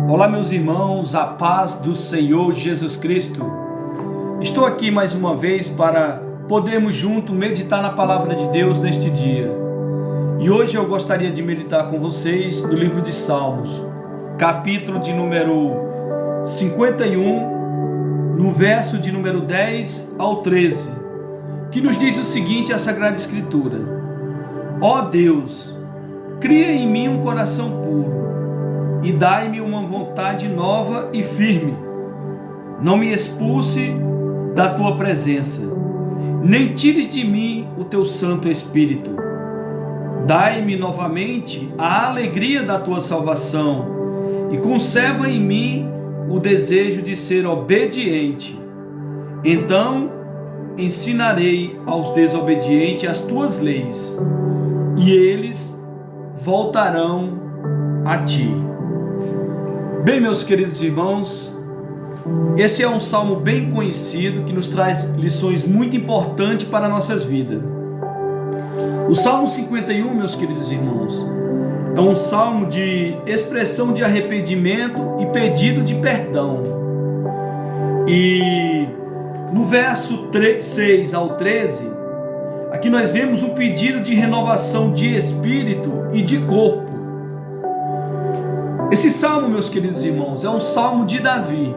Olá, meus irmãos, a paz do Senhor Jesus Cristo. Estou aqui mais uma vez para podermos juntos meditar na palavra de Deus neste dia. E hoje eu gostaria de meditar com vocês no livro de Salmos, capítulo de número 51, no verso de número 10 ao 13, que nos diz o seguinte, a Sagrada Escritura: Ó Deus, cria em mim um coração puro e dai-me uma vontade nova e firme. Não me expulse da tua presença, nem tires de mim o teu Santo Espírito. Dai-me novamente a alegria da tua salvação e conserva em mim o desejo de ser obediente. Então ensinarei aos desobedientes as tuas leis, e eles voltarão a ti. Bem, meus queridos irmãos, esse é um salmo bem conhecido que nos traz lições muito importantes para nossas vidas. O Salmo 51, meus queridos irmãos, é um salmo de expressão de arrependimento e pedido de perdão. E no verso 6 ao 13, aqui nós vemos um pedido de renovação de espírito e de corpo. Esse salmo, meus queridos irmãos, é um salmo de Davi.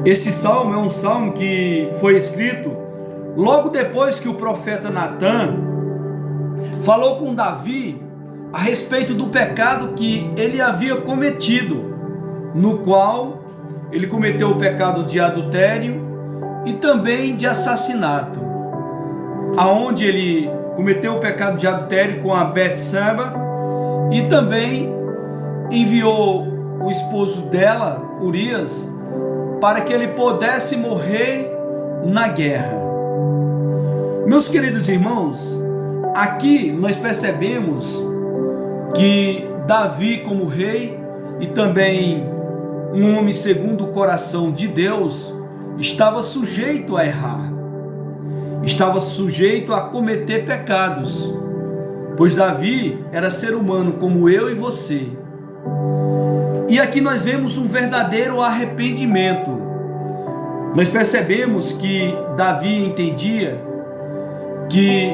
Esse salmo é um salmo que foi escrito logo depois que o profeta Natan falou com Davi a respeito do pecado que ele havia cometido, no qual ele cometeu o pecado de adultério e também de assassinato, aonde ele cometeu o pecado de adultério com a Betseba e também enviou o esposo dela, Urias, para que ele pudesse morrer na guerra. Meus queridos irmãos, aqui nós percebemos que Davi, como rei e também um homem segundo o coração de Deus, estava sujeito a errar, estava sujeito a cometer pecados, pois Davi era ser humano como eu e você. E aqui nós vemos um verdadeiro arrependimento. Nós percebemos que Davi entendia que,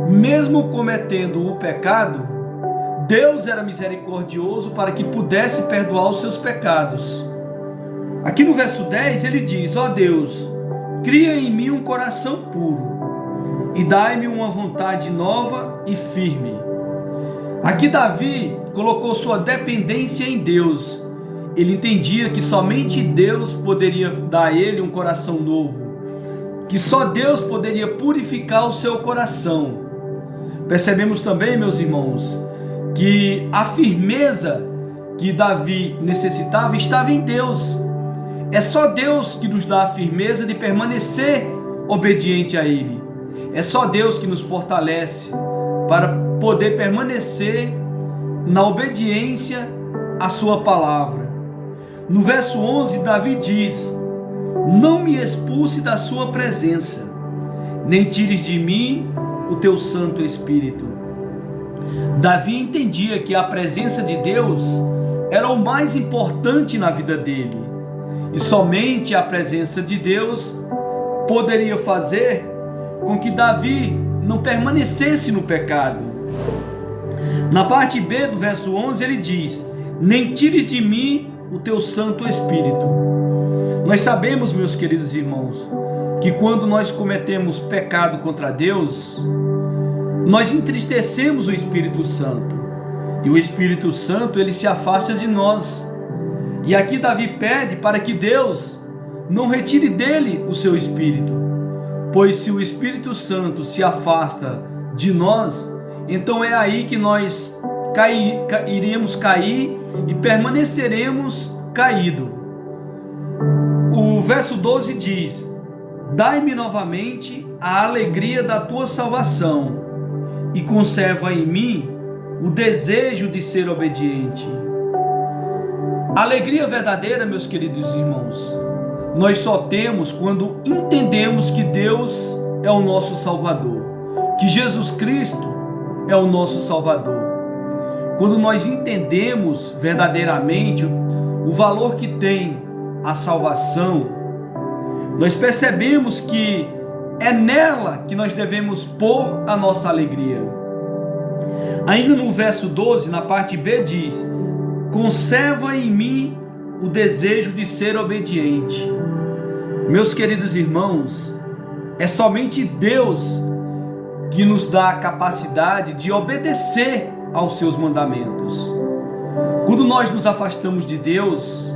mesmo cometendo o pecado, Deus era misericordioso para que pudesse perdoar os seus pecados. Aqui no verso 10 ele diz: ó Deus, cria em mim um coração puro e dai-me uma vontade nova e firme. Aqui Davi colocou sua dependência em Deus. Ele entendia que somente Deus poderia dar a ele um coração novo, que só Deus poderia purificar o seu coração. Percebemos também, meus irmãos, que a firmeza que Davi necessitava estava em Deus. É só Deus que nos dá a firmeza de permanecer obediente a Ele. É só Deus que nos fortalece para poder permanecer na obediência à sua palavra. No verso 11, Davi diz: não me expulse da sua presença, nem tires de mim o teu Santo Espírito. Davi entendia que a presença de Deus era o mais importante na vida dele, e somente a presença de Deus poderia fazer com que Davi não permanecesse no pecado. Na parte B do verso 11 ele diz: nem tires de mim o teu Santo Espírito. Nós sabemos, meus queridos irmãos, que quando nós cometemos pecado contra Deus, nós entristecemos o Espírito Santo, e o Espírito Santo ele se afasta de nós. E aqui Davi pede para que Deus não retire dele o seu Espírito, pois se o Espírito Santo se afasta de nós, então é aí que nós iremos cair e permaneceremos caídos. O verso 12 diz: dai-me novamente a alegria da tua salvação e conserva em mim o desejo de ser obediente. A alegria verdadeira, meus queridos irmãos, nós só temos quando entendemos que Deus é o nosso Salvador, que Jesus Cristo é o nosso Salvador. Quando nós entendemos verdadeiramente o valor que tem a salvação, nós percebemos que é nela que nós devemos pôr a nossa alegria. Ainda no verso 12, na parte B, diz: conserva em mim o desejo de ser obediente. Meus queridos irmãos, é somente Deus que nos dá a capacidade de obedecer aos seus mandamentos. Quando nós nos afastamos de Deus,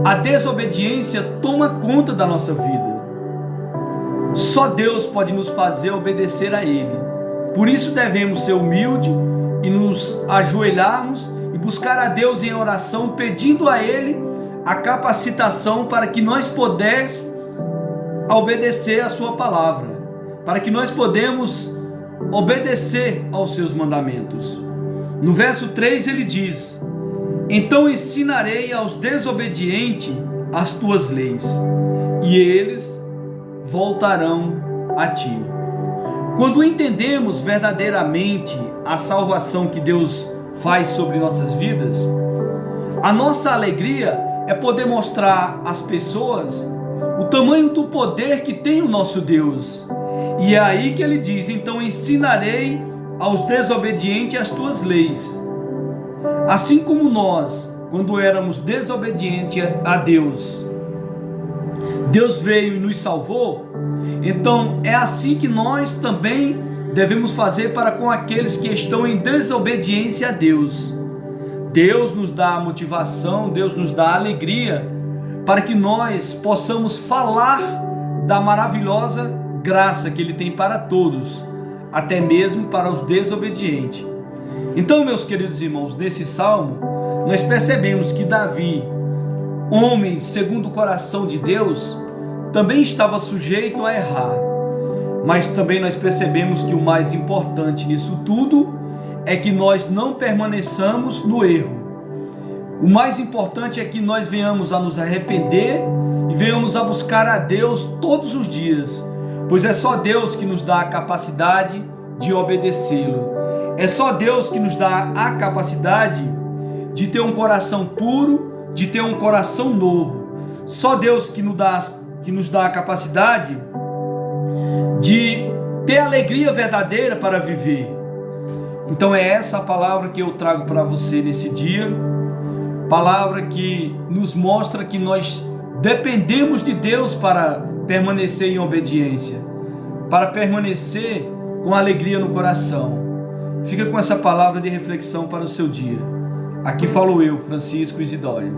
a desobediência toma conta da nossa vida. Só Deus pode nos fazer obedecer a Ele. Por isso devemos ser humildes e nos ajoelharmos e buscar a Deus em oração, pedindo a Ele a capacitação para que nós pudéssemos obedecer a sua palavra, para que nós podemos obedecer aos seus mandamentos. No verso 3 ele diz: então ensinarei aos desobedientes as tuas leis, e eles voltarão a ti. Quando entendemos verdadeiramente a salvação que Deus faz sobre nossas vidas, a nossa alegria é poder mostrar às pessoas o tamanho do poder que tem o nosso Deus. E é aí que ele diz: então ensinarei aos desobedientes as tuas leis. Assim como nós, quando éramos desobedientes a Deus, Deus veio e nos salvou, então é assim que nós também devemos fazer para com aqueles que estão em desobediência a Deus. Deus nos dá a motivação, Deus nos dá a alegria para que nós possamos falar da maravilhosa graça que Ele tem para todos, até mesmo para os desobedientes. Então, meus queridos irmãos, nesse salmo, nós percebemos que Davi, homem segundo o coração de Deus, também estava sujeito a errar. Mas também nós percebemos que o mais importante nisso tudo é que nós não permaneçamos no erro. O mais importante é que nós venhamos a nos arrepender e venhamos a buscar a Deus todos os dias, pois é só Deus que nos dá a capacidade de obedecê-lo. É só Deus que nos dá a capacidade de ter um coração puro, de ter um coração novo. Só Deus que nos dá a capacidade de ter alegria verdadeira para viver. Então é essa a palavra que eu trago para você nesse dia, palavra que nos mostra que nós dependemos de Deus para permanecer em obediência, para permanecer com alegria no coração. Fica com essa palavra de reflexão para o seu dia. Aqui falo eu, Francisco Isidório.